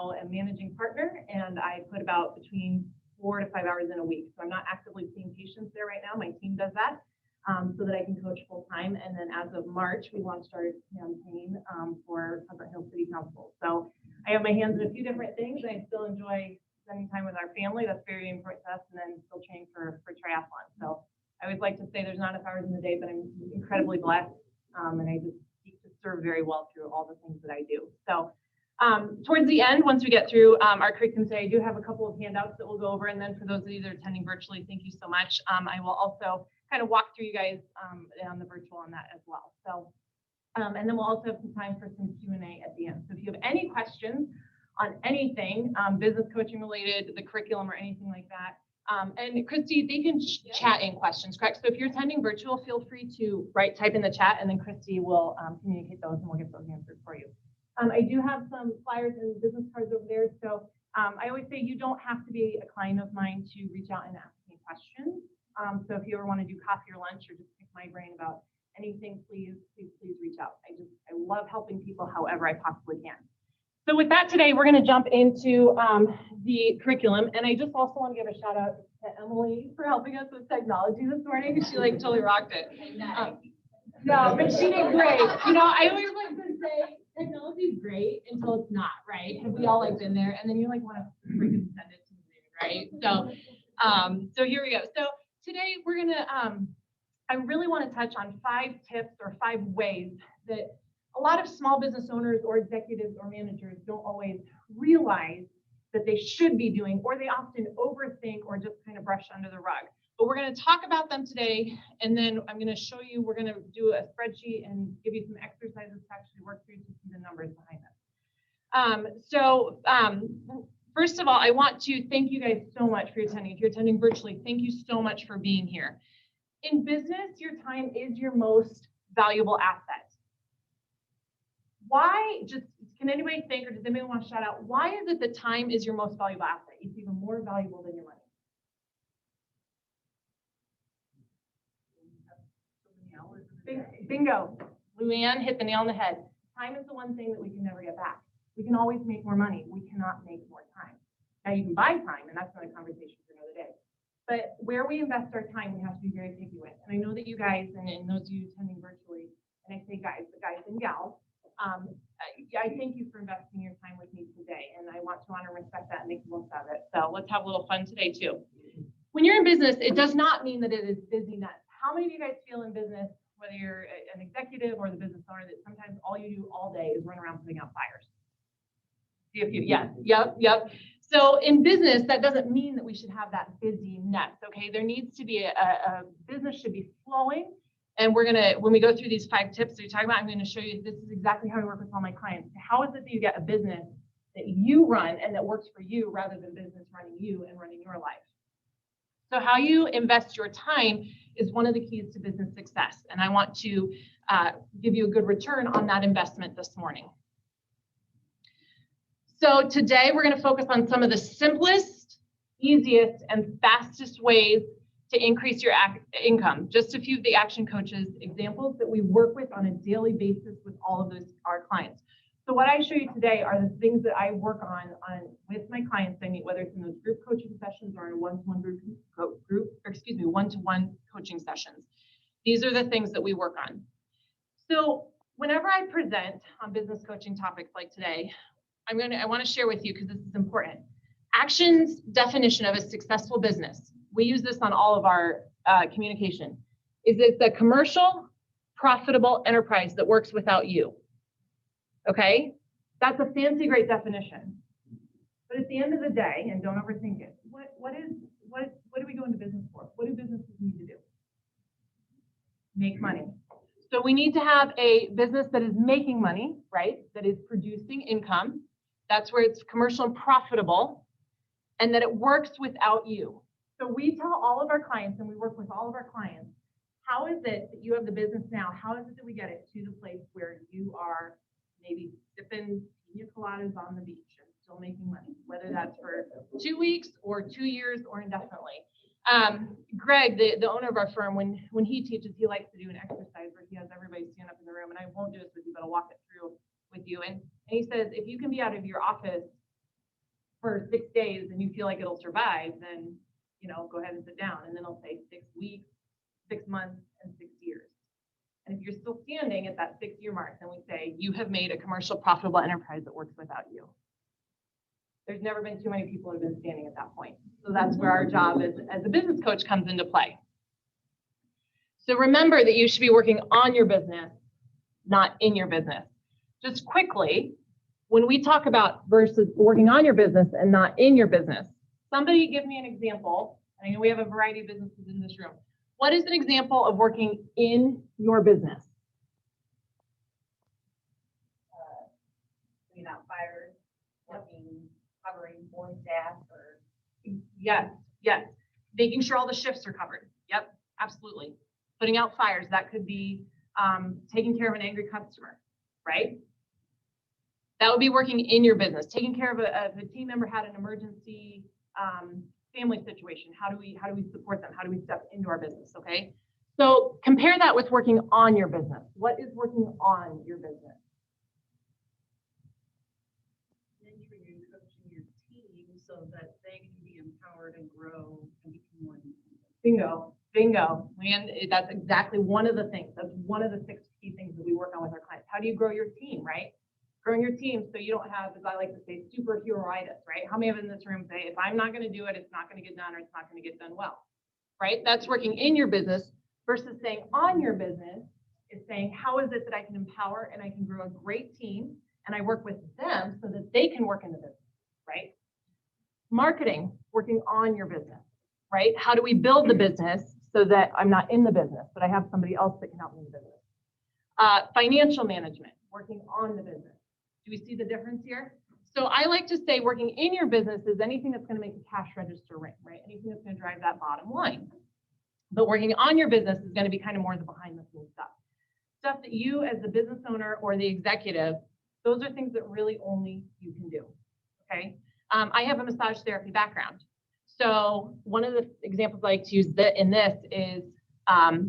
now a managing partner, and I put about between 4 to 5 hours in a week. So I'm not actively seeing patients there right now. My team does that so that I can coach full time. And then as of March, we launched our campaign for Pleasant Hill City Council. So I have my hands in a few different things, and I still enjoy spending time with our family. That's very important to us, and then still training for triathlon. So I always like to say there's not enough hours in the day, but I'm incredibly blessed, and I just seek to serve very well through all the things that I do. So towards the end, once we get through our curriculum today, I do have a couple of handouts that we'll go over, and then for those of you that are attending virtually, thank you so much. I will also kind of walk through you guys on the virtual on that as well. So, and then we'll also have some time for some Q&A at the end. So if you have any questions on anything, business coaching related, the curriculum or anything like that, and Christy, they can chat in questions, correct? So if you're attending virtual, feel free to type in the chat, and then Christy will communicate those, and we'll get those answered for you. I do have some flyers and business cards over there. So I always say you don't have to be a client of mine to reach out and ask me questions. So if you ever want to do coffee or lunch or just pick my brain about anything, please reach out. I love helping people however I possibly can. So with that today, we're going to jump into the curriculum. And I just also want to give a shout out to Emily for helping us with technology this morning. She totally rocked it. No, but she did great. I always like to say technology is great until it's not, right? Have we all been there? And then you want to freaking send it to me, right? So here we go. So today we're going to, I really want to touch on 5 tips or 5 ways that a lot of small business owners or executives or managers don't always realize that they should be doing, or they often overthink or just kind of brush under the rug. But we're going to talk about them today, and then I'm going to show you, we're going to do a spreadsheet and give you some exercises to actually work through to see the numbers behind them. First of all, I want to thank you guys so much for attending. If you're attending virtually, thank you so much for being here. In business, your time is your most valuable asset. Why, can anybody think, or does anybody want to shout out, why is it that time is your most valuable asset? It's even more valuable than your money. Bingo. Luann hit the nail on the head. Time is the one thing that we can never get back. We can always make more money. We cannot make more time. Now you can buy time, and that's another conversation for another day. But where we invest our time, we have to be very picky with. And I know that you guys, and those of you attending virtually, and I say guys, but guys and gals, I thank you for investing your time with me today, and I want to honor and respect that and make the most of it. So let's have a little fun today too. When you're in business, it does not mean that it is busy nuts. How many of you guys feel in business, whether you're an executive or the business owner, that sometimes all you do all day is run around putting out fires? See a few, yes, yep. So in business, that doesn't mean that we should have that busy nuts, okay? There needs to be a business should be flowing. And we're gonna, when we go through these 5 tips that you're talking about, I'm gonna show you, this is exactly how I work with all my clients. How is it that you get a business that you run and that works for you rather than business running you and running your life? So how you invest your time is one of the keys to business success. And I want to give you a good return on that investment this morning. So today we're gonna focus on some of the simplest, easiest, and fastest ways to increase your income. Just a few of the Action Coaches examples that we work with on a daily basis with all of our clients. So what I show you today are the things that I work on with my clients I meet, whether it's in those group coaching sessions or in one-to-one one-to-one coaching sessions. These are the things that we work on. So whenever I present on business coaching topics like today, I want to share with you, because this is important, Action's definition of a successful business. We use this on all of our communication. Is it's a commercial, profitable enterprise that works without you. Okay? That's a fancy, great definition. But at the end of the day, and don't overthink it, what do we go into business for? What do businesses need to do? Make money. So we need to have a business that is making money, right? That is producing income. That's where it's commercial and profitable, and that it works without you. So we tell all of our clients, and we work with all of our clients, how is it that you have the business now? How is it that we get it to the place where you are maybe sipping pina coladas on the beach and still making money, whether that's for 2 weeks or 2 years or indefinitely? Greg, the owner of our firm, when he teaches, he likes to do an exercise where he has everybody stand up in the room, and I won't do this with you, but I'll walk it through with you. And he says, if you can be out of your office for 6 days and you feel like it'll survive, then, go ahead and sit down. And then I'll say 6 weeks, 6 months, and 6 years. And if you're still standing at that 6-year mark, then we say you have made a commercial profitable enterprise that works without you. There's never been too many people who have been standing at that point. So that's where our job as a business coach comes into play. So remember that you should be working on your business, not in your business. Just quickly, when we talk about versus working on your business and not in your business, somebody give me an example. I know we have a variety of businesses in this room. What is an example of working in your business? Putting out fires, covering more staff, or Yes. Making sure all the shifts are covered. Yep, absolutely. Putting out fires. That could be taking care of an angry customer, right? That would be working in your business. Taking care of a team member had an emergency family situation. How do we support them? How do we step into our business? Okay. So compare that with working on your business. What is working on your business? mentoring and coaching your team so that they can be empowered and grow and become more independent. Bingo. Man, that's exactly one of the things. That's one of the 6 key things that we work on with our clients. How do you grow your team, right? Growing your team so you don't have, as I like to say, superheroitis, right? How many of in this room say, if I'm not going to do it, it's not going to get done, or it's not going to get done well, right? That's working in your business versus saying on your business is saying, how is it that I can empower and I can grow a great team and I work with them so that they can work in the business, right? Marketing, working on your business, right? How do we build the business so that I'm not in the business, but I have somebody else that can help me in the business? Financial management, working on the business. Do we see the difference here? So I like to say working in your business is anything that's going to make the cash register ring, right? Anything that's going to drive that bottom line. But working on your business is going to be kind of more the behind the scenes stuff. Stuff that you as the business owner or the executive, those are things that really only you can do, okay? I have a massage therapy background. So one of the examples I like to use in this is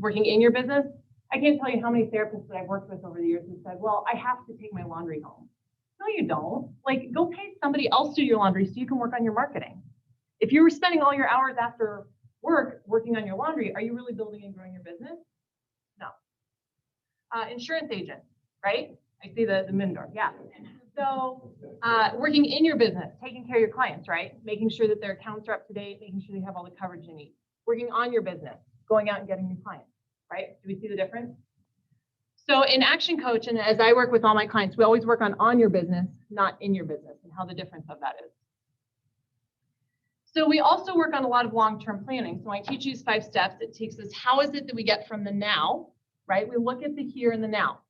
working in your business. I can't tell you how many therapists that I've worked with over the years who said, well, I have to take my laundry home. No, you don't. Like, go pay somebody else to do your laundry so you can work on your marketing. If you were spending all your hours after work working on your laundry, are you really building and growing your business? No. Insurance agent, right? I see the Mindor, yeah. So working in your business, taking care of your clients, right? Making sure that their accounts are up to date, making sure they have all the coverage they need. Working on your business, going out and getting new clients, right? Do we see the difference? So in ActionCoach, and as I work with all my clients, we always work on your business, not in your business, and how the difference of that is. So we also work on a lot of long-term planning. So I teach these 5 steps. It takes us, how is it that we get from the now, right? We look at the here and the now.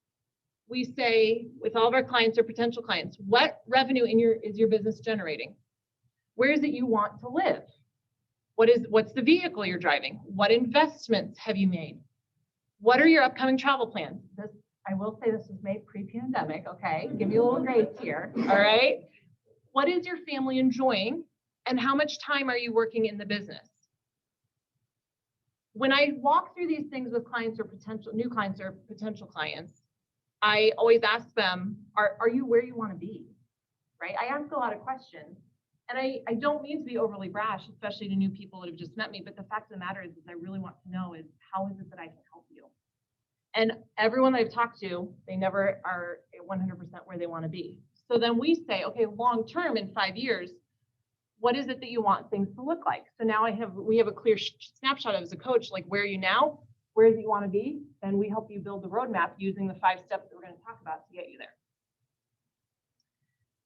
We say with all of our clients or potential clients, what revenue is your business generating? Where is it you want to live? What's the vehicle you're driving? What investments have you made? What are your upcoming travel plans? I will say this was made pre-pandemic, okay? Give me a little grace here, all right? What is your family enjoying? And how much time are you working in the business? When I walk through these things with clients or new clients or potential clients, I always ask them, are you where you want to be, right? I ask a lot of questions. And I don't mean to be overly brash, especially to new people that have just met me, but the fact of the matter is I really want to know is how is it that I can help you? And everyone that I've talked to, they never are 100% where they want to be. So then we say, okay, long term in 5 years, what is it that you want things to look like? So now we have a clear snapshot of as a coach, like where are you now? Where do you want to be? And we help you build the roadmap using the 5 steps that we're going to talk about to get you there.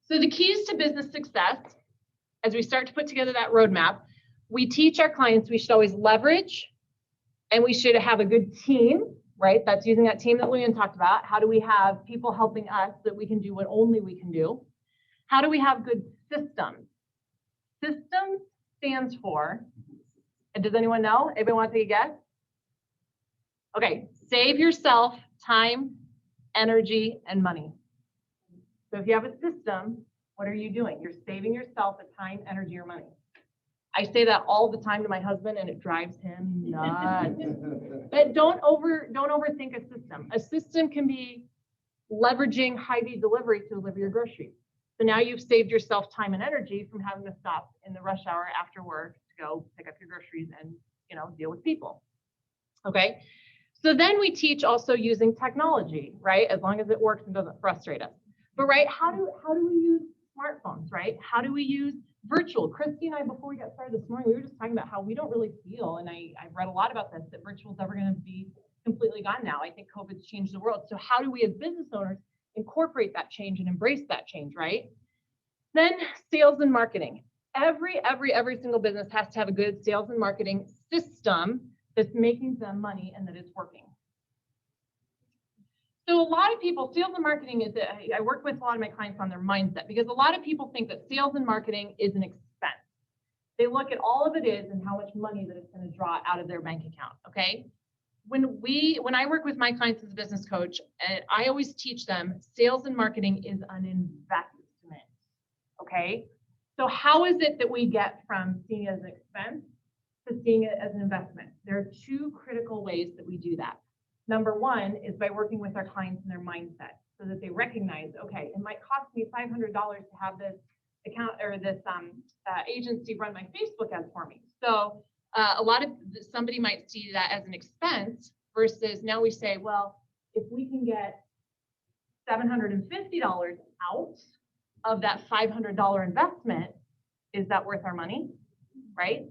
So the keys to business success, as we start to put together that roadmap, we teach our clients we should always leverage and we should have a good team, right? That's using that team that Luann talked about. How do we have people helping us so that we can do what only we can do? How do we have good systems? Systems stands for, and does anyone know? Anybody want to take a guess? Okay, save yourself time, energy, and money. So if you have a system, what are you doing? You're saving yourself the time, energy, or money. I say that all the time to my husband, and it drives him nuts. But don't overthink a system. A system can be leveraging Hy-Vee delivery to deliver your groceries. So now you've saved yourself time and energy from having to stop in the rush hour after work to go pick up your groceries and, deal with people. Okay. So then we teach also using technology, right? As long as it works and doesn't frustrate us. But right, how do we use smartphones, right? How do we use virtual? Christy and I, before we got started this morning, we were just talking about how we don't really feel, and I've read a lot about this, that virtual is ever going to be completely gone now. I think COVID's changed the world. So how do we as business owners incorporate that change and embrace that change, right? Then sales and marketing. Every single business has to have a good sales and marketing system that's making them money and that it's working. So a lot of people, sales and marketing is, I work with a lot of my clients on their mindset, because a lot of people think that sales and marketing is an expense. They look at all of it is and how much money that it's going to draw out of their bank account, okay? When I work with my clients as a business coach, and I always teach them sales and marketing is an investment, okay? So how is it that we get from seeing it as an expense to seeing it as an investment? There are two critical ways that we do that. Number one is by working with our clients and their mindset, so that they recognize, okay, it might cost me $500 to have this account or this agency run my Facebook ads for me. So somebody might see that as an expense, versus now we say, well, if we can get $750 out of that $500 investment, is that worth our money, right?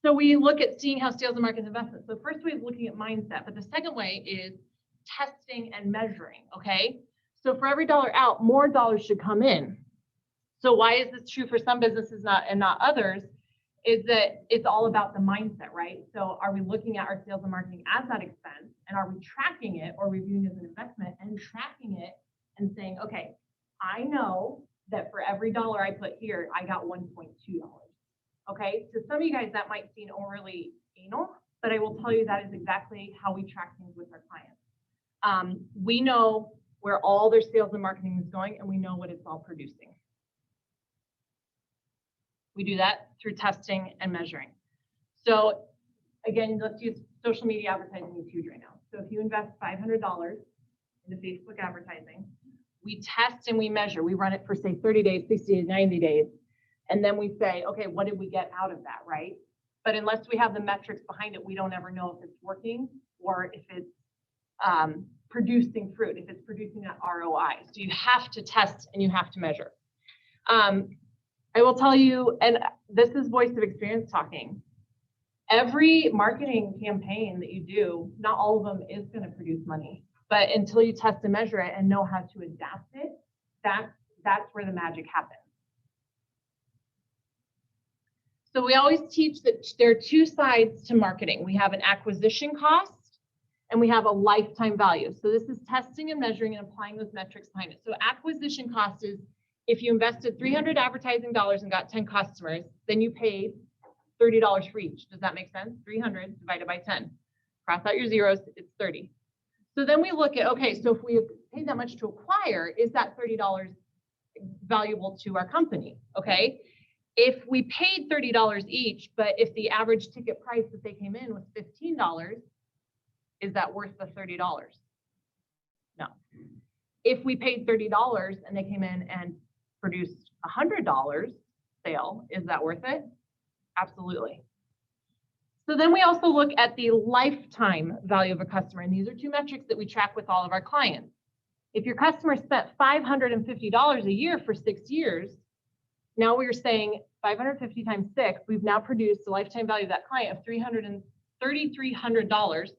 So we look at seeing how sales and marketing investment. So first way is looking at mindset, but the second way is testing and measuring, okay? So for every dollar out, more dollars should come in. So why is this true for some businesses and not others? Is that it's all about the mindset, right? So are we looking at our sales and marketing as that expense, and are we tracking it or reviewing it as an investment and tracking it and saying, okay, I know that for every dollar I put here, I got $1.2. Okay, to some of you guys, that might seem overly anal, but I will tell you that is exactly how we track things with our clients. We know where all their sales and marketing is going, and we know what it's all producing. We do that through testing and measuring. So again, let's use social media advertising is huge right now. So if you invest $500 into Facebook advertising, we test and we measure. We run it for, say, 30 days, 60 days, 90 days. And then we say, okay, what did we get out of that, right? But unless we have the metrics behind it, we don't ever know if it's working or if it's producing fruit, if it's producing that ROI. So you have to test and you have to measure. I will tell you, and this is voice of experience talking, every marketing campaign that you do, not all of them is going to produce money. But until you test and measure it and know how to adapt it, that's where the magic happens. So we always teach that there are two sides to marketing. We have an acquisition cost and we have a lifetime value. So this is testing and measuring and applying those metrics behind it. So acquisition cost is if you invested 300 advertising dollars and got 10 customers, then you paid $30 for each. Does that make sense? 300 divided by 10. Cross out your zeros, it's 30. So then we look at, okay, so if we paid that much to acquire, is that $30 valuable to our company? Okay. If we paid $30 each, but if the average ticket price that they came in was $15, is that worth the $30? No. If we paid $30 and they came in and produced $100 sale, is that worth it? Absolutely. So then we also look at the lifetime value of a customer, and these are two metrics that we track with all of our clients. If your customer spent $550 a year for 6 years, now we're saying 550 times 6, we've now produced a lifetime value of that client of $3,300.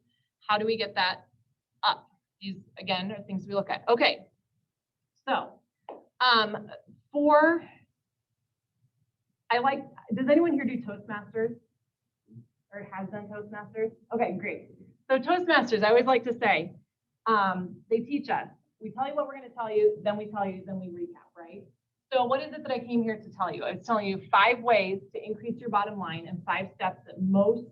How do we get that up? These, again, are things we look at. Okay, so does anyone here do Toastmasters or has done Toastmasters? Okay, great. So Toastmasters, I always like to say, they teach us. We tell you what we're going to tell you, then we tell you, then we recap, right? So what is it that I came here to tell you? I was telling you 5 ways to increase your bottom line and 5 steps that most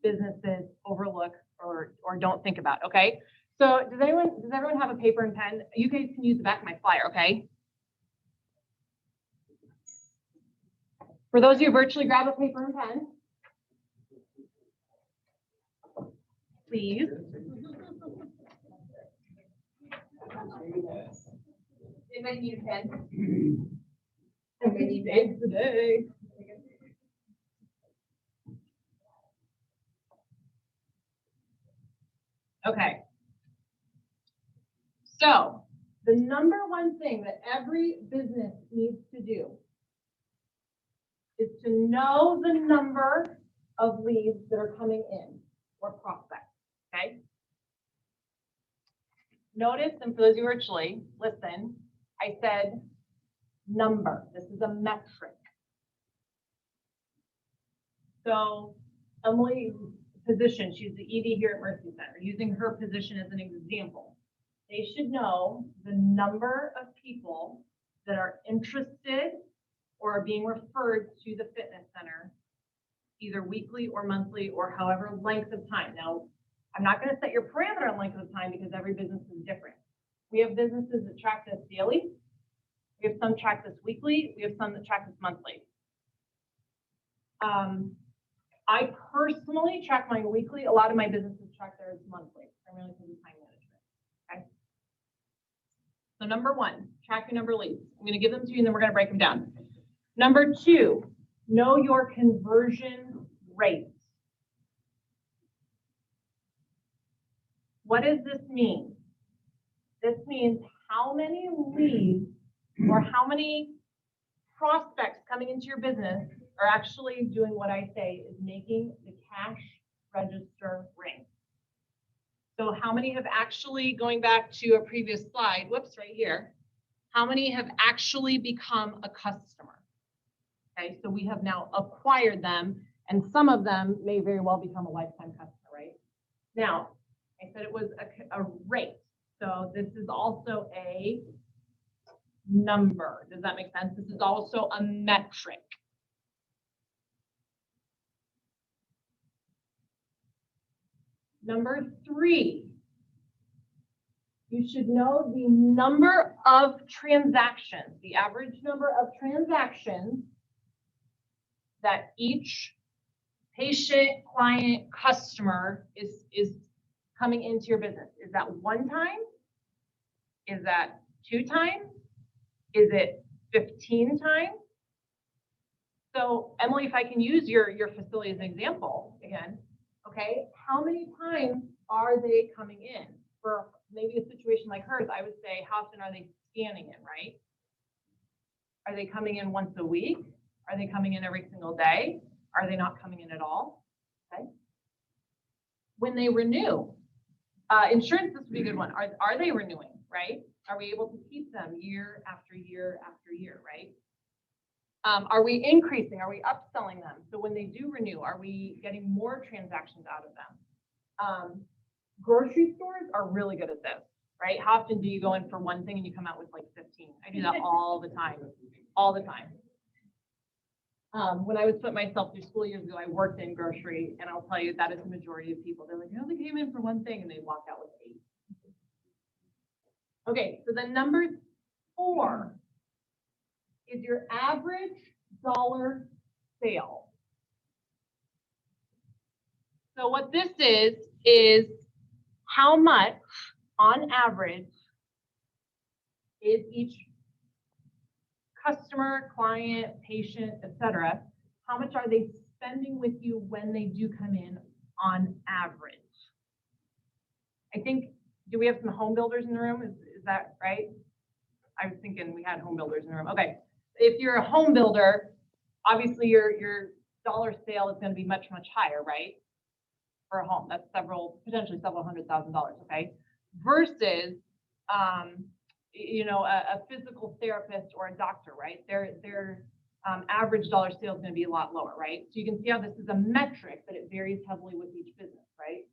businesses overlook or don't think about, okay? So does everyone have a paper and pen? You guys can use the back of my flyer, okay? For those of you virtually, grab a paper and pen. Please. Good night, you can. How many days today? Okay. So the number one thing that every business needs to do is to know the number of leads that are coming in or prospects, okay? Notice, and for those who virtually listen, I said number. This is a metric. So Emily's position, she's the ED here at Mercy Center, using her position as an example. They should know the number of people that are interested or are being referred to the fitness center, either weekly or monthly or however length of time. Now, I'm not going to set your parameter on length of time because every business is different. We have businesses that track this daily. We have some track this weekly. We have some that track this monthly. I personally track mine weekly. A lot of my businesses track theirs monthly, primarily because of time management. Okay. So number one, track your number of leads. I'm going to give them to you and then we're going to break them down. Number two, know your conversion rates. What does this mean? This means how many leads or how many prospects coming into your business are actually doing what I say is making the cash register ring. So how many have actually, going back to a previous slide, whoops, right here, how many have actually become a customer? Okay, so we have now acquired them, and some of them may very well become a lifetime customer, right? Now, I said it was a rate. So this is also a number. Does that make sense? This is also a metric. Number three, you should know the number of transactions, the average number of transactions that each patient, client, customer is coming into your business. Is that one time? Is that 2 times? Is it 15 times? So Emily, if I can use your facility as an example again, okay, how many times are they coming in? For maybe a situation like hers, I would say, how often are they scanning in, right? Are they coming in once a week? Are they coming in every single day? Are they not coming in at all? Okay. When they renew, insurance, this would be a good one. Are they renewing, right? Are we able to keep them year after year after year, right? Are we increasing? Are we upselling them? So when they do renew, are we getting more transactions out of them? Grocery stores are really good at this, right? How often do you go in for one thing and you come out with like 15? I do that all the time, all the time. When I was putting myself through school years ago, I worked in grocery, and I'll tell you that is the majority of people. They're like, I only came in for one thing, and they walk out with 8. Okay, so then number 4 is your average dollar sale. So what this is how much on average is each customer, client, patient, etc. How much are they spending with you when they do come in on average? I think, do we have some home builders in the room? Is that right? I was thinking we had home builders in the room. Okay. If you're a home builder, obviously your dollar sale is going to be much, much higher, right? For a home, that's potentially several $100,000, okay? Versus, you know, a physical therapist or a doctor, right? Their average dollar sale is going to be a lot lower, right? So you can see how this is a metric, but it varies heavily with each business, right?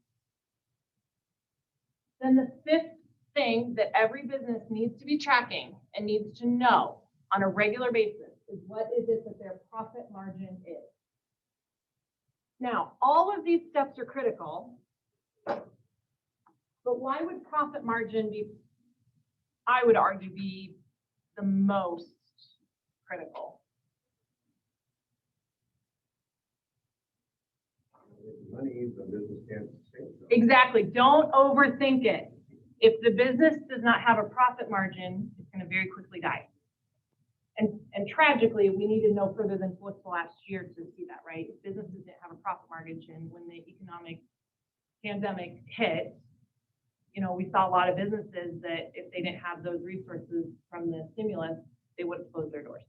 Then the 5th thing that every business needs to be tracking and needs to know on a regular basis is what is it that their profit margin is. Now, all of these steps are critical, but why would profit margin be, I would argue, be the most critical? Money, the business can't sustain. Exactly. Don't overthink it. If the business does not have a profit margin, it's going to to very quickly die. And tragically, we needed no further than what's the last year to see that, right? Businesses didn't have a profit margin when the economic pandemic hit. You know, we saw a lot of businesses that if they didn't have those resources from the stimulus, they would have closed their doors.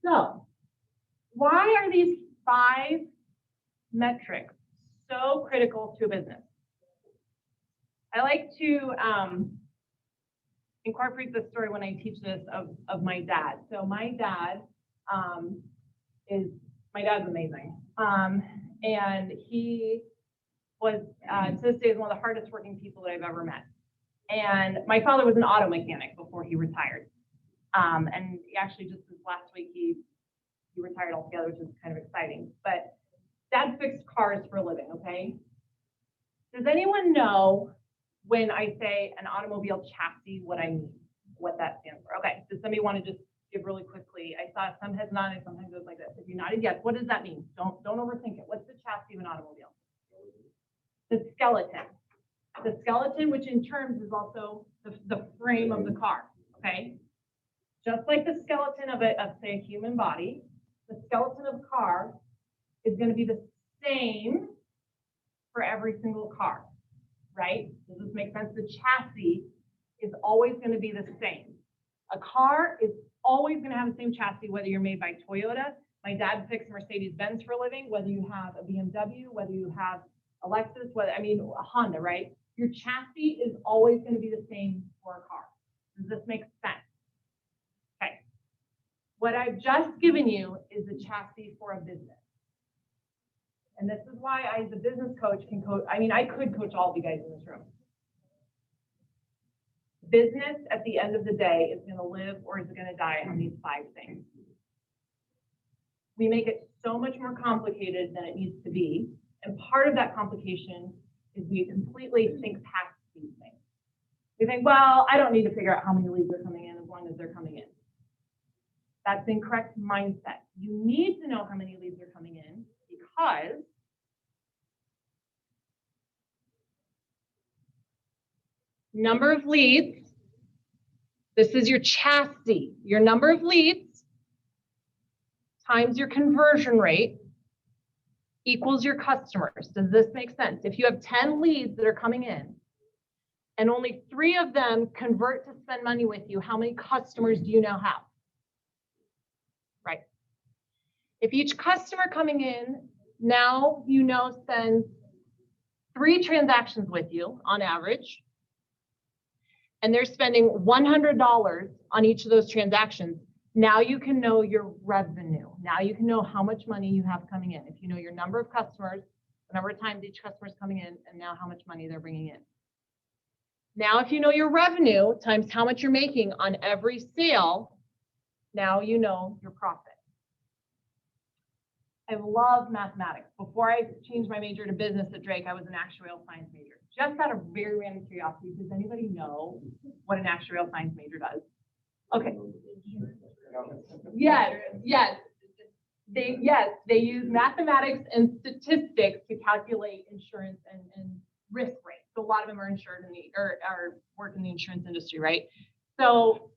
So, why are these 5 metrics so critical to a business? I like to incorporate this story when I teach this of my dad. So my dad's amazing. And he was, to this day, is one of the hardest working people that I've ever met. And my father was an auto mechanic before he retired. And actually just this last week, he retired altogether, which is kind of exciting. But Dad fixed cars for a living, okay? Does anyone know when I say an automobile chassis, what I mean, what that stands for? Okay, does somebody want to just give really quickly? I saw some heads nodded, sometimes it goes like this. If you nodded yes, what does that mean? Don't overthink it. What's the chassis of an automobile? The skeleton. The skeleton, which in terms is also the frame of the car, okay? Just like the skeleton of say, a human body, the skeleton of a car is going to be the same for every single car, right? Does this make sense? The chassis is always going to be the same. A car is always going to have the same chassis, whether you're made by Toyota. My dad fixed Mercedes-Benz for a living, whether you have a BMW, whether you have a Lexus, a Honda, right? Your chassis is always going to be the same for a car. Does this make sense? Okay. What I've just given you is a chassis for a business. And this is why I, as a business coach, can coach. I mean, I could coach all of you guys in this room. Business, at the end of the day, is going to live or is going to die on these 5 things. We make it so much more complicated than it needs to be. And part of that complication is we completely think past these things. We think, well, I don't need to figure out how many leads are coming in as long as they're coming in. That's the incorrect mindset. You need to know how many leads are coming in because number of leads, this is your chassis, your number of leads times your conversion rate equals your customers. Does this make sense? If you have 10 leads that are coming in and only 3 of them convert to spend money with you, how many customers do you now have? Right. If each customer coming in now spends 3 transactions with you on average, and they're spending $100 on each of those transactions, now you can know your revenue. Now you can know how much money you have coming in. If you know your number of customers, the number of times each customer is coming in, and now how much money they're bringing in. Now, if you know your revenue times how much you're making on every sale, now you know your profit. I love mathematics. Before I changed my major to business at Drake, I was an actuarial science major. Just out of very random curiosity, does anybody know what an actuarial science major does? Okay. Yes. They use mathematics and statistics to calculate insurance and risk rates. So a lot of them are insured or work in the insurance industry, right? So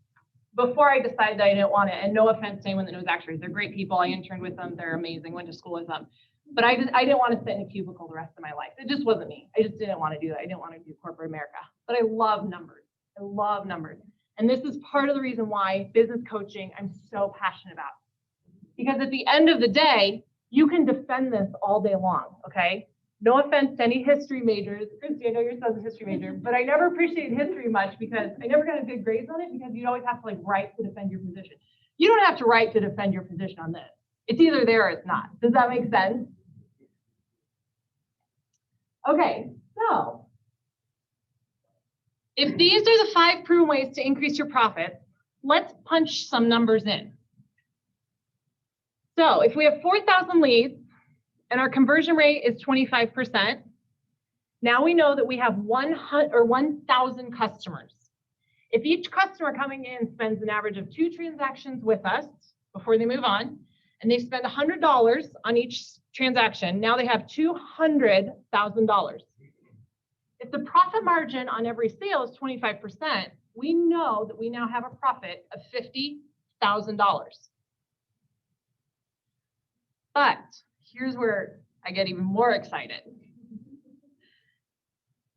before I decided that I didn't want it, and no offense to anyone that knows actuaries, they're great people. I interned with them. They're amazing. Went to school with them. But I didn't want to sit in a cubicle the rest of my life. It just wasn't me. I just didn't want to do that. I didn't want to do corporate America. But I love numbers. I love numbers. And this is part of the reason why business coaching I'm so passionate about. Because at the end of the day, you can defend this all day long, okay? No offense to any history majors. Christy, I know your son's a history major, but I never appreciated history much because I never got a good grades on it because you'd always have to write to defend your position. You don't have to write to defend your position on this. It's either there or it's not. Does that make sense? Okay, so if these are the 5 proven ways to increase your profits, let's punch some numbers in. So if we have 4,000 leads and our conversion rate is 25%, now we know that we have 1,000 customers. If each customer coming in spends an average of 2 transactions with us before they move on, and they spend $100 on each transaction, now they have $200,000. If the profit margin on every sale is 25%, we know that we now have a profit of $50,000. But here's where I get even more excited.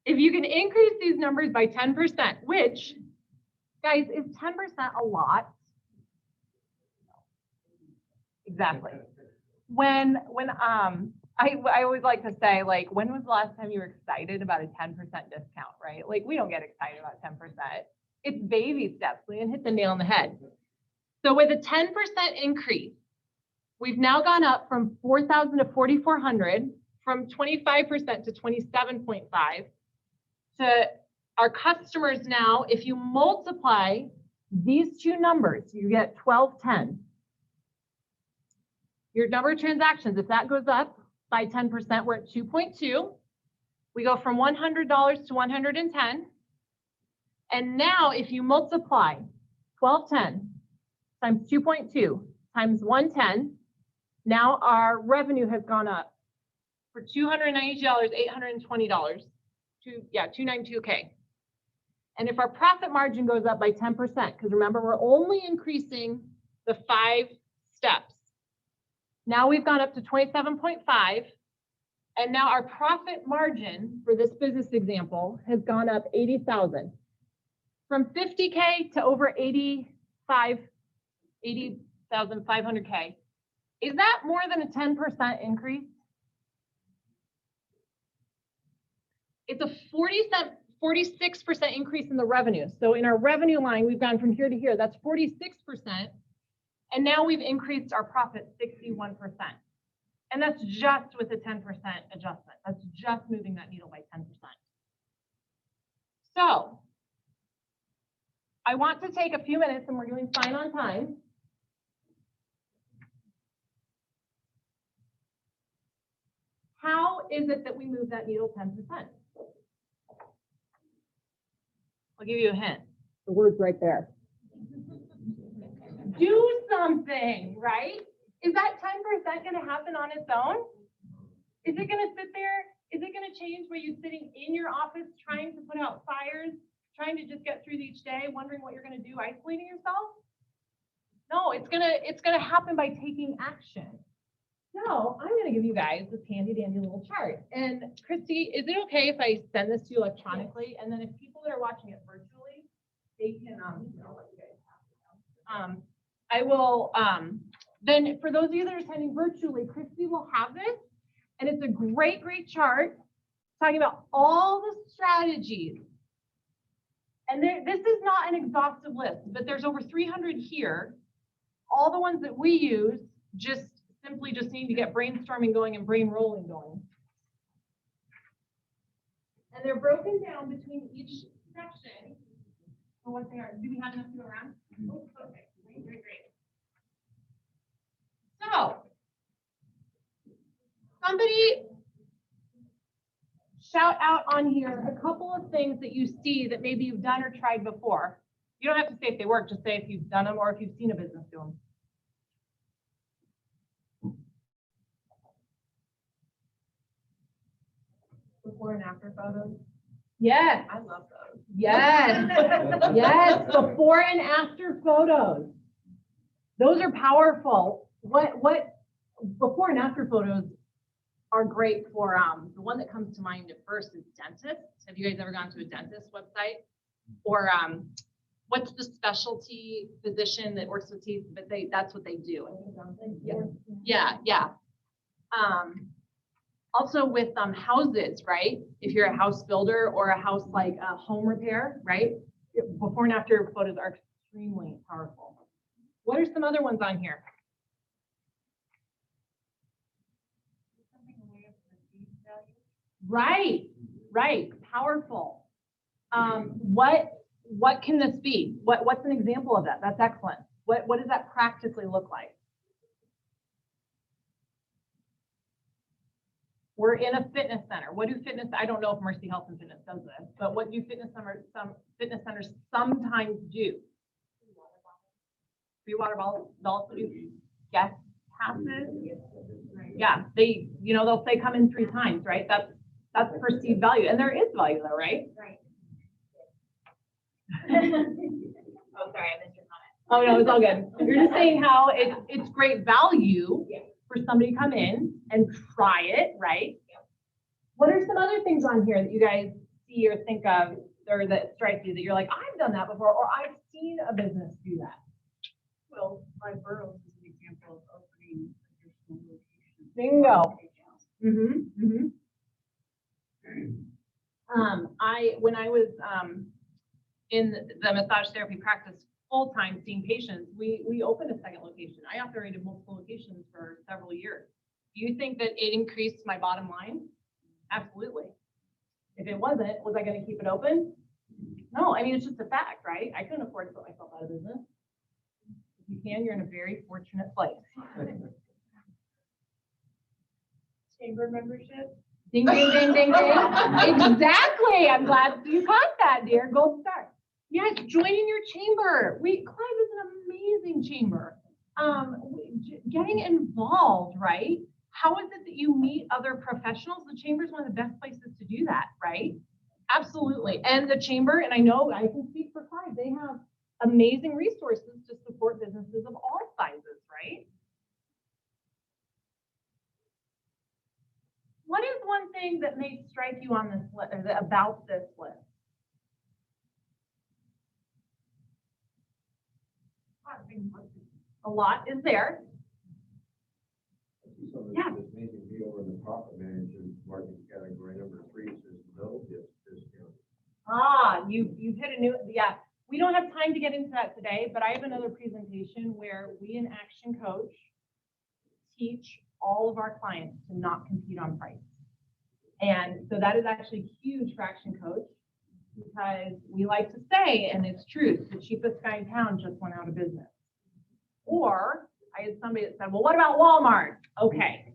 If you can increase these numbers by 10%, which, guys, is 10% a lot? Exactly. I always like to say, like, when was the last time you were excited about a 10% discount, right? Like, we don't get excited about 10%. It's baby steps. Leanne hit the nail on the head. So with a 10% increase, we've now gone up from 4,000 to 4,400, from 25% to 27.5. To our customers now, if you multiply these two numbers, you get 1210. Your number of transactions, if that goes up by 10%, we're at 2.2. We go from $100 to 110. And now if you multiply 1210 times 2.2 times 110, now our revenue has gone up for $290, $820 to, $292K. And if our profit margin goes up by 10%, because remember, we're only increasing the 5 steps. Now we've gone up to 27.5, and now our profit margin for this business example has gone up 80,000, from 50K to over 80,500K. Is that more than a 10% increase? It's a 46% increase in the revenue. So in our revenue line, we've gone from here to here. That's 46%. And now we've increased our profit 61%. And that's just with a 10% adjustment. That's just moving that needle by 10%. So I want to take a few minutes, and we're doing fine on time. How is it that we move that needle 10%? I'll give you a hint. The word's right there. Do something, right? Is that 10% going to happen on its own? Is it going to sit there? Is it going to change by you sitting in your office trying to put out fires, trying to just get through each day, wondering what you're going to do, isolating yourself? No, it's gonna happen by taking action. So I'm going to give you guys this handy dandy little chart. And Christy, is it okay if I send this to you electronically? And then if people that are watching it virtually, they can, I'll let you guys have it. I will, then for those of you that are attending virtually, Christy will have this. And it's a great, great chart talking about all the strategies. And this is not an exhaustive list, but there's over 300 here. All the ones that we use simply just need to get brainstorming going and brain rolling going. And they're broken down between each section for what they are. Do we have enough to go around? Oh, okay, great. So, somebody shout out on here a couple of things that you see that maybe you've done or tried before. You don't have to say if they work, just say if you've done them or if you've seen a business do them. Before and after photos. Yes. I love those. Yes. Yes. Before and after photos. Those are powerful. What before and after photos are great for, the one that comes to mind at first is dentists. Have you guys ever gone to a dentist website? Or what's the specialty physician that works with teeth, but that's what they do. Yeah. Also with houses, right? If you're a house builder or a house like home repair, right? Before and after photos are extremely powerful. What are some other ones on here? Right. Powerful. What can this be? What's an example of that? That's excellent. What does that practically look like? We're in a fitness center. I don't know if Mercy Health and Fitness does this, but what do some fitness centers sometimes do? Free water bottles, guest passes. Yeah, they'll say come in 3 times, right? That's perceived value, and there is value though, right? Right. Oh, sorry, I missed your comment. Oh, no, it's all good. You're just saying how it's great value Yeah. for somebody to come in and try it, right? What are some other things on here that you guys see or think of, or that strike you that you're like, I've done that before, or I've seen a business do that? Well, my boroughs is an example of opening additional locations. Bingo. When I was in the massage therapy practice full-time seeing patients, we opened a second location. I operated multiple locations for several years. Do you think that it increased my bottom line? Absolutely. If it wasn't, was I going to keep it open? No, I mean, it's just a fact, right? I couldn't afford to put myself out of business. If you can, you're in a very fortunate place. Chamber membership. Ding, ding, ding, ding, ding. Exactly. I'm glad you caught that, dear. Gold star. Yes, joining your chamber. Clive is an amazing chamber. Getting involved, right? How is it that you meet other professionals? The chamber is one of the best places to do that, right? Absolutely. And the chamber, and I know I can speak for Clive, they have amazing resources to support businesses of all sizes, right? What is one thing that may strike you on this list, or about this list? A lot is there. Some of Yeah. this amazing deal over in the profit management market category number 3 says no discount. You hit a new, yeah. We don't have time to get into that today, but I have another presentation where we in ActionCoach teach all of our clients to not compete on price. And so that is actually huge for ActionCoach because we like to say, and it's true, the cheapest guy in town just went out of business. Or I had somebody that said, well, what about Walmart? Okay.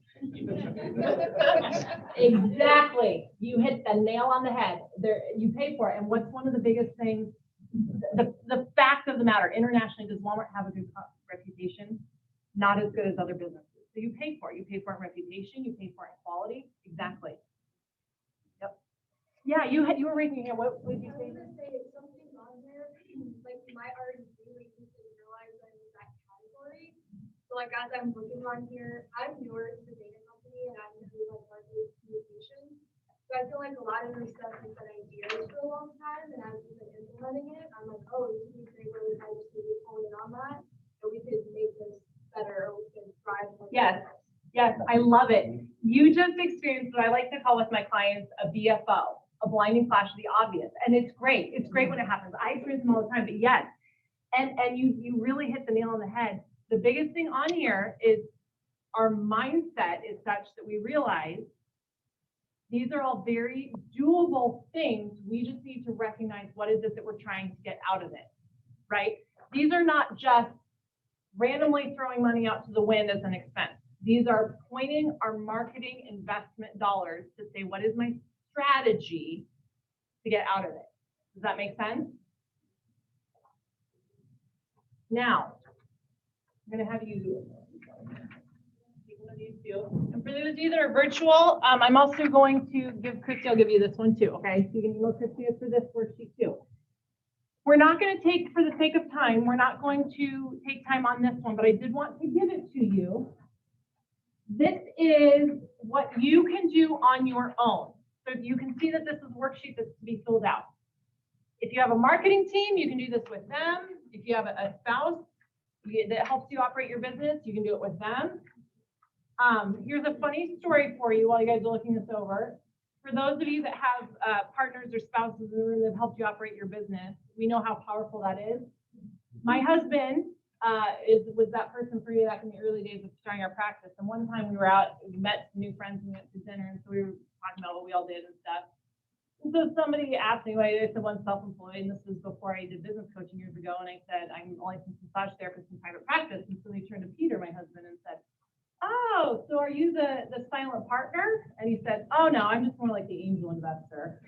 Exactly. You hit the nail on the head. There, you pay for it. And what's one of the biggest things? The fact of the matter, internationally, does Walmart have a good reputation? Not as good as other businesses. So you pay for it. You pay for it in reputation. You pay for it in quality. Exactly. Yep. Yeah, you were raising your hand. What did you say? I was gonna say something on there, like my R&D, like you didn't realize I'm in that category. So like as I'm looking on here, I'm newer to the data company and I'm doing like marketing communications. So I feel like a lot of this stuff has been ideas for a long time, and as we've been implementing it, I'm like, oh, this would be great where I just maybe hone in on that, and we could make this better, or we can thrive. Yes. Yes, I love it. You just experienced what I like to call with my clients a BFO, a blinding flash of the obvious. And it's great. It's great when it happens. I experience them all the time, but yes. And you really hit the nail on the head. The biggest thing on here is our mindset is such that we realize these are all very doable things. We just need to recognize what is it that we're trying to get out of it, right? These are not just randomly throwing money out to the wind as an expense. These are pointing our marketing investment dollars to say, what is my strategy to get out of it? Does that make sense? Now, I'm going to have you take one of these two. And for those of you that are virtual, I'm also going to give Christy, I'll give you this one too, okay? So you can email Christy for this worksheet too. We're not going to take, for the sake of time, we're not going to take time on this one, but I did want to give it to you. This is what you can do on your own. So you can see that this is a worksheet that's to be filled out. If you have a marketing team, you can do this with them. If you have a spouse that helps you operate your business, you can do it with them. Here's a funny story for you while you guys are looking this over. For those of you that have partners or spouses in the room that have helped you operate your business, we know how powerful that is. My husband was that person for you back in the early days of starting our practice. And one time we were out, we met some new friends and we went to dinner, and so we were talking about what we all did and stuff. And so somebody asked me, I said, I'm self-employed, and this was before I did business coaching years ago, and I said, I'm a licensed massage therapist in private practice. And so they turned to Peter, my husband, and said, oh, so are you the silent partner? And he said, oh no, I'm just more like the angel investor.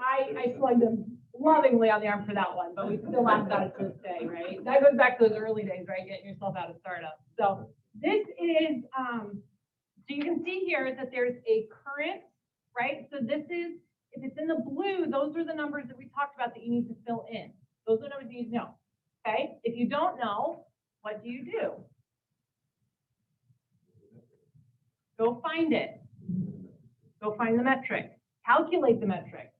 I slugged him lovingly on the arm for that one, but we still laugh about it to this day, right? That goes back to those early days, right? Getting yourself out of startup. So this is So you can see here that there's a current, right? So this is, if it's in the blue, those are the numbers that we talked about that you need to fill in. Those are the numbers you need to know, okay? If you don't know, what do? Go find it. Go find the metric. Calculate the metric.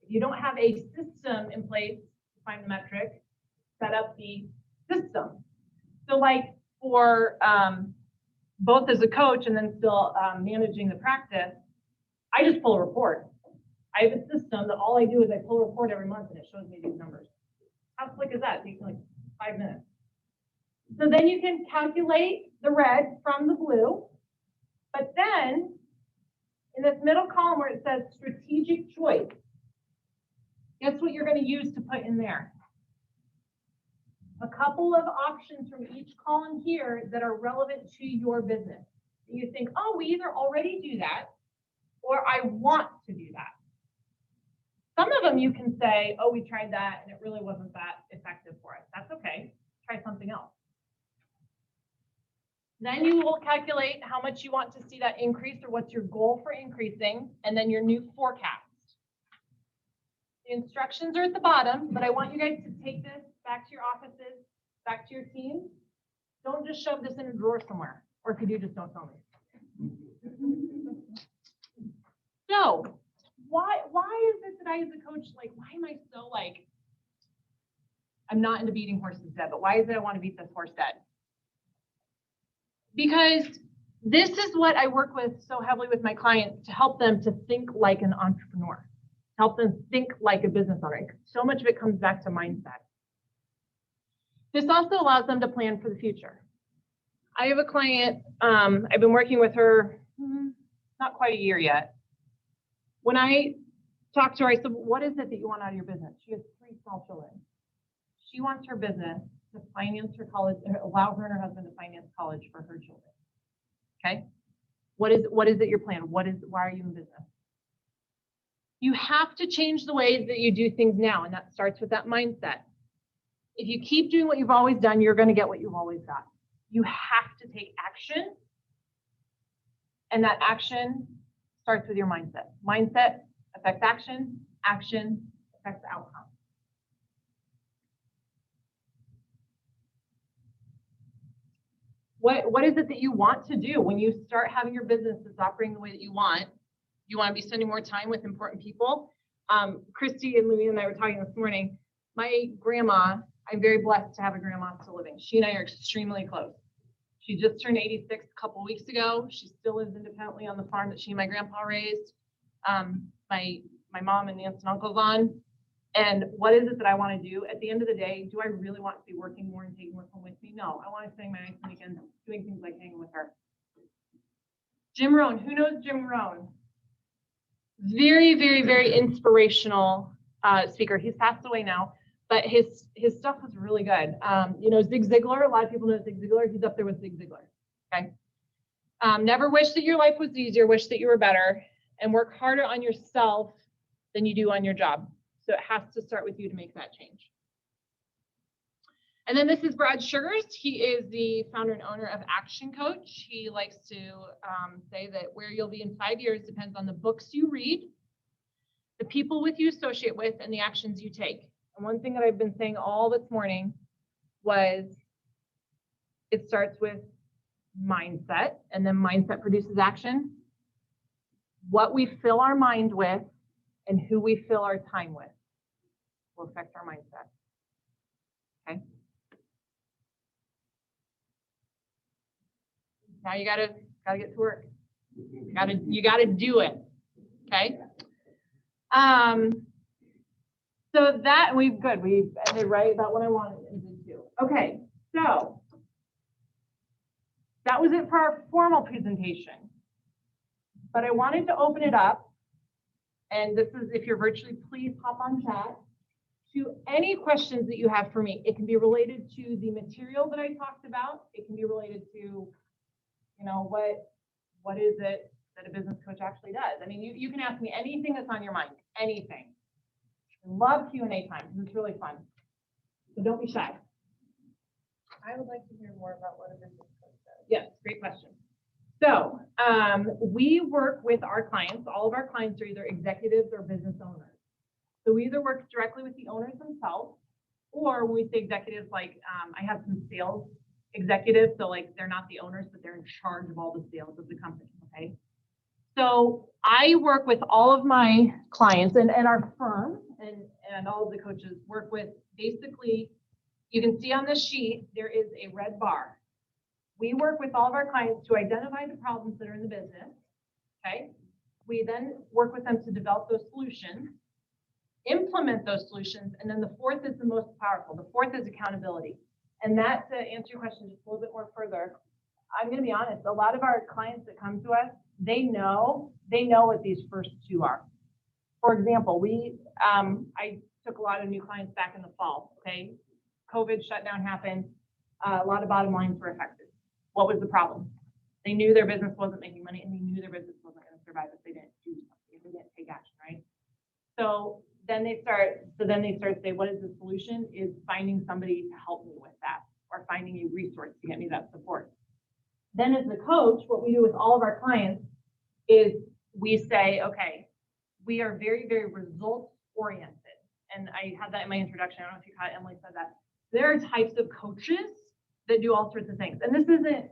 If you don't have a system in place to find the metric, set up the system. So like for both as a coach and then still managing the practice, I just pull a report. I have a system that all I do is I pull a report every month and it shows me these numbers. How slick is that? It takes like 5 minutes. So then you can calculate the red from the blue, but then in this middle column where it says strategic choice, guess what you're going to use to put in there? A couple of options from each column here that are relevant to your business. You think, oh, we either already do that or I want to do that. Some of them you can say, oh, we tried that and it really wasn't that effective for us. That's okay. Try something else. Then you will calculate how much you want to see that increase or what's your goal for increasing, and then your new forecast. The instructions are at the bottom, but I want you guys to take this back to your offices, back to your team. Don't just shove this in a drawer somewhere, or if you do, just don't tell me. So, why is it that I as a coach, like, why am I so like, I'm not into beating horses dead, but why is it I want to beat this horse dead? Because this is what I work with so heavily with my clients to help them to think like an entrepreneur, help them think like a business owner. So much of it comes back to mindset. This also allows them to plan for the future. I have a client, I've been working with her not quite a year yet. When I talked to her, I said, what is it that you want out of your business? She has 3 small children. She wants her business to finance her college, allow her and her husband to finance college for her children. Okay? What is it your plan? Why are you in business? You have to change the ways that you do things now, and that starts with that mindset. If you keep doing what you've always done, you're going to get what you've always got. You have to take action, and that action starts with your mindset. Mindset affects action, action affects outcome. What is it that you want to do when you start having your business that's operating the way that you want? You want to be spending more time with important people. Christy and Louie and I were talking this morning. My grandma, I'm very blessed to have a grandma still living. She and I are extremely close. She just turned 86 a couple weeks ago. She still lives independently on the farm that she and my grandpa raised. My mom and aunts and uncles on. And what is it that I want to do? At the end of the day, do I really want to be working more and taking work home with me? No, I want to spend my nights and weekends doing things like hanging with her. Jim Rohn, who knows Jim Rohn? Very, very, very inspirational speaker. He's passed away now, but his stuff was really good. You know, Zig Ziglar, a lot of people know Zig Ziglar. He's up there with Zig Ziglar, okay? Never wish that your life was easier, wish that you were better, and work harder on yourself than you do on your job. So it has to start with you to make that change. And then this is Brad Sugars. He is the founder and owner of ActionCoach. He likes to say that where you'll be in 5 years depends on the books you read, the people with you associate with, and the actions you take. And one thing that I've been saying all this morning was it starts with mindset, and then mindset produces action. What we fill our mind with and who we fill our time with will affect our mindset. Okay. Now you gotta get to work. You gotta do it. Okay. So that we ended right about what I wanted to do. Okay, so that was it for our formal presentation. But I wanted to open it up, and this is, if you're virtually, please hop on chat, to any questions that you have for me. It can be related to the material that I talked about. It can be related to, you know, what is it that a business coach actually does? I mean, you can ask me anything that's on your mind, anything. I love Q&A time because it's really fun. So don't be shy. I would like to hear more about what a business coach does. Yes, great question. So we work with our clients. All of our clients are either executives or business owners. So we either work directly with the owners themselves, or when we say executives, like I have some sales executives, so like they're not the owners, but they're in charge of all the sales of the company, okay? So I work with all of my clients and our firm and all of the coaches work with basically, you can see on this sheet, there is a red bar. We work with all of our clients to identify the problems that are in the business, okay? We then work with them to develop those solutions, implement those solutions, and then the fourth is the most powerful. The fourth is accountability. And that, to answer your question just a little bit more further, I'm going to be honest, a lot of our clients that come to us, they know what these first two are. For example, I took a lot of new clients back in the fall, okay? COVID shutdown happened. A lot of bottom lines were affected. What was the problem? They knew their business wasn't making money, and they knew their business wasn't going to survive if they didn't do something, if they didn't take action, right? So then they start to say, what is the solution? Is finding somebody to help me with that, or finding a resource to get me that support. Then as the coach, what we do with all of our clients is we say, okay, we are very, very results oriented. And I had that in my introduction. I don't know if you caught it, Emily said that. There are types of coaches that do all sorts of things. And this isn't,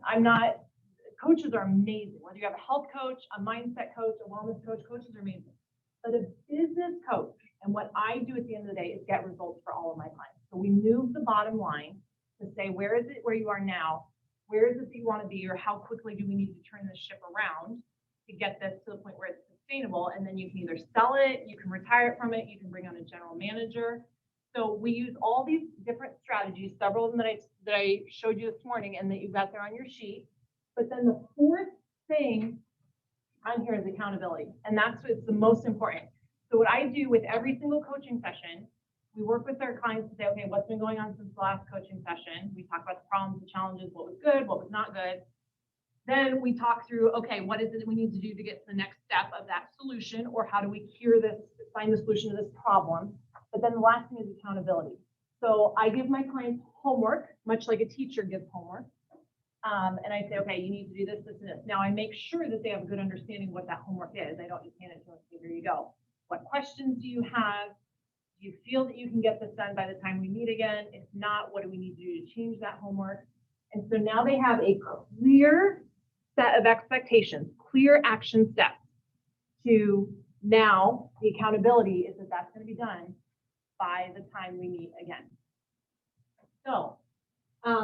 coaches are amazing. Whether you have a health coach, a mindset coach, a wellness coach, coaches are amazing. But a business coach, and what I do at the end of the day is get results for all of my clients. So we move the bottom line to say, where is it where you are now? Where is it that you want to be, or how quickly do we need to turn this ship around to get this to the point where it's sustainable? And then you can either sell it, you can retire it from it, you can bring on a general manager. So we use all these different strategies, several of them that I showed you this morning and that you've got there on your sheet. But then the fourth thing on here is accountability. And that's what's the most important. So what I do with every single coaching session, we work with our clients to say, okay, what's been going on since the last coaching session? We talk about the problems, the challenges, what was good, what was not good. Then we talk through, okay, what is it that we need to do to get to the next step of that solution, or how do we cure this, find the solution to this problem? But then the last thing is accountability. So I give my clients homework, much like a teacher gives homework. And I say, okay, you need to do this, this, and this. Now I make sure that they have a good understanding of what that homework is. I don't just hand it to them and say, here you go. What questions do you have? Do you feel that you can get this done by the time we meet again? If not, what do we need to do to change that homework? And so now they have a clear set of expectations, clear action steps to now the accountability is that that's going to be done by the time we meet again. So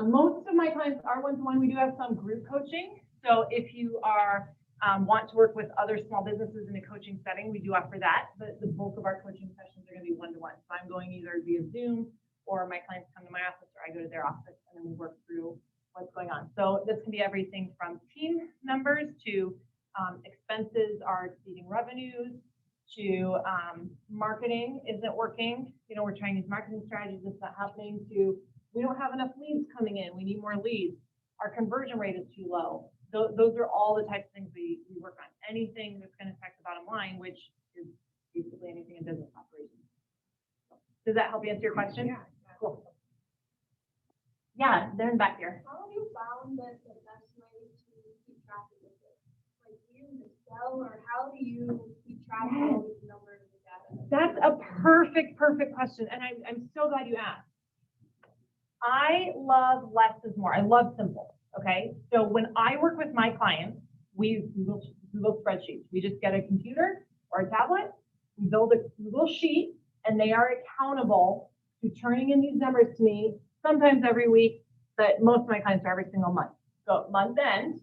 most of my clients are one-to-one. We do have some group coaching. So if you are want to work with other small businesses in a coaching setting, we do offer that. But the bulk of our coaching sessions are going to be one-to-one. So I'm going either via Zoom, or my clients come to my office, or I go to their office, and then we work through what's going on. So this can be everything from team members to expenses are exceeding revenues, to marketing isn't working. You know, we're trying these marketing strategies, it's not happening, to we don't have enough leads coming in, we need more leads. Our conversion rate is too low. Those are all the types of things we work on. Anything that's going to affect the bottom line, which is basically anything in business operations. Does that help you answer your question? Yeah. Cool. Yeah, they're in back here. How have you found that the best way to keep track of this? Like, do you use Excel, or how do you keep track of all these numbers and data? That's a perfect question. And I'm so glad you asked. I love less is more. I love simple. Okay. So when I work with my clients, we use Google spreadsheets. We just get a computer or a tablet, we build a Google sheet, and they are accountable to turning in these numbers to me, sometimes every week, but most of my clients are every single month. So month end,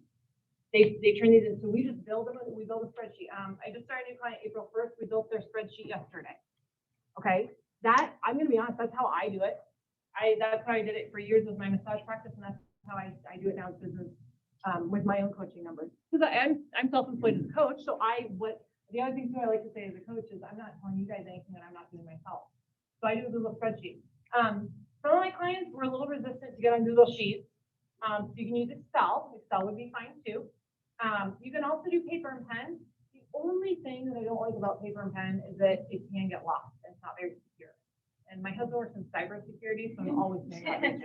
they turn these in. So we just build them, we build a spreadsheet. I just started a new client April 1st. We built their spreadsheet yesterday. Okay. I'm going to be honest, that's how I do it. That's how I did it for years with my massage practice, and that's how I do it now as business with my own coaching numbers. Because I'm self-employed as a coach, so the other thing too I like to say as a coach is I'm not telling you guys anything that I'm not doing myself. So I do a Google spreadsheet. Some of my clients were a little resistant to get on Google Sheets, so you can use Excel. Excel would be fine too. You can also do paper and pen. The only thing that I don't like about paper and pen is that it can get lost. It's not very secure. And my husband works in cybersecurity, so I'm always saying that.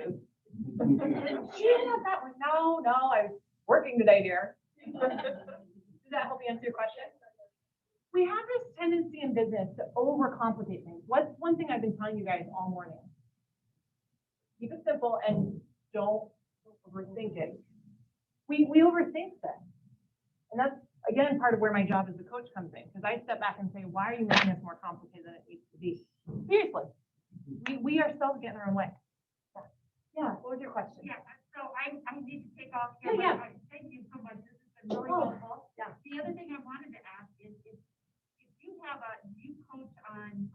She didn't have that one. No, I was working today, dear. Does that help you answer your question? We have this tendency in business to overcomplicate things. What's one thing I've been telling you guys all morning? Keep it simple and don't overthink it. We overthink things. And that's, again, part of where my job as a coach comes in, because I step back and say, why are you making this more complicated than it needs to be? Seriously, we ourselves get in our own way. Yeah, what was your question? Yeah, so I need to take off Yeah, here, yeah. but thank you so much. This has been really Oh, helpful. yeah. The other thing I wanted to ask is if you you coach on,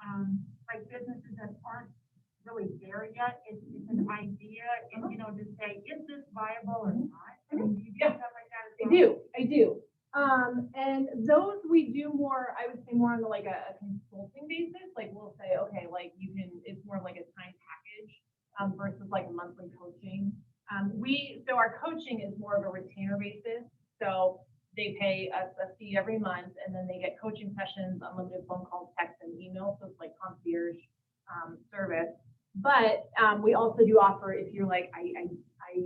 like businesses that aren't really there yet, it's an idea, and, you know, to say, is this viable or not? I mean, do you do Yeah. stuff like that as I well? do. And those we do more, I would say more on the like a consulting basis. Like we'll say, okay, like it's more like a time package versus like monthly coaching. So our coaching is more of a retainer basis. So they pay us a fee every month, and then they get coaching sessions, unlimited phone calls, text, and email. So it's like concierge service. But we also do offer, if you're like, I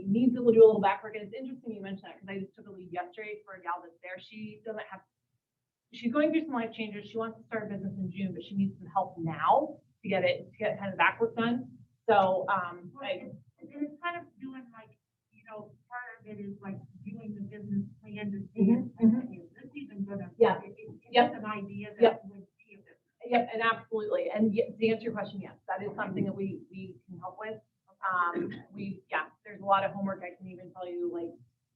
need to do a little back work. And it's interesting you mentioned that, because I just took a lead yesterday for a gal that's there. She's going through some life changes. She wants to start a business in June, but she needs some help now to get kind of back work done. So And it's kind of doing like, you know, part of it is like doing the business plan to see if is this even gonna. Yeah. It's an idea that would be a business. Yep, and absolutely. And to answer your question, yes, that is something that we can help with. There's a lot of homework. I can even tell you like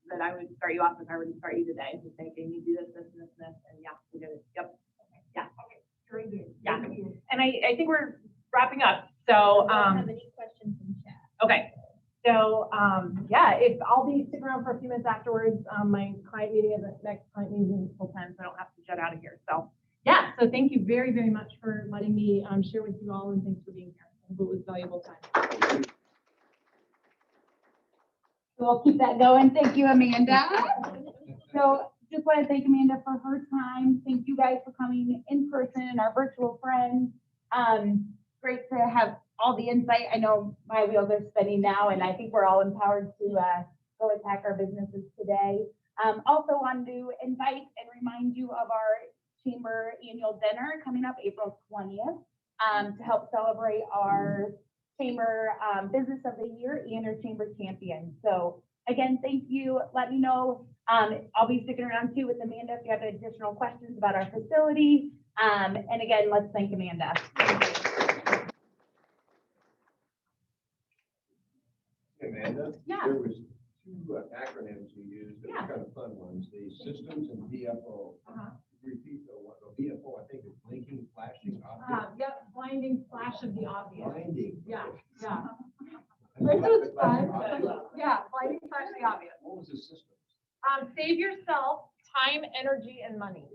that I would start you off if I were to start you today to say, okay, you do this, and yeah, we did it. Yep. Yeah. Okay, very good. Yeah. Thank you. And I think we're wrapping up. So, Have any questions in chat? okay. So, if I'll be sticking around for a few minutes afterwards, my client meeting is the next client meeting until 10, so I don't have to jet out of here. So, yeah, so thank you very, very much for letting me share with you all, and thanks for being here. I hope it was valuable time. So we'll keep that going. Thank you, Amanda. So just want to thank Amanda for her time. Thank you guys for coming in person and our virtual friends. Great to have all the insight. I know my wheels are spinning now, and I think we're all empowered to go attack our businesses today. Also wanted to invite and remind you of our chamber annual dinner coming up April 20th to help celebrate our chamber business of the year and our chamber champion. So again, thank you. Let me know. I'll be sticking around too with Amanda if you have additional questions about our facility. And again, let's thank Amanda. Amanda? Yeah. There was two acronyms you used, that were kind of fun ones, the systems and DFO. Repeat the one, the DFO, I think is blinking, flashing, object. Yep, blinding flash of the obvious. Blinding. Yeah. This was fun. Yeah, blinding flash of the obvious. What was the system? Save yourself time, energy, and money.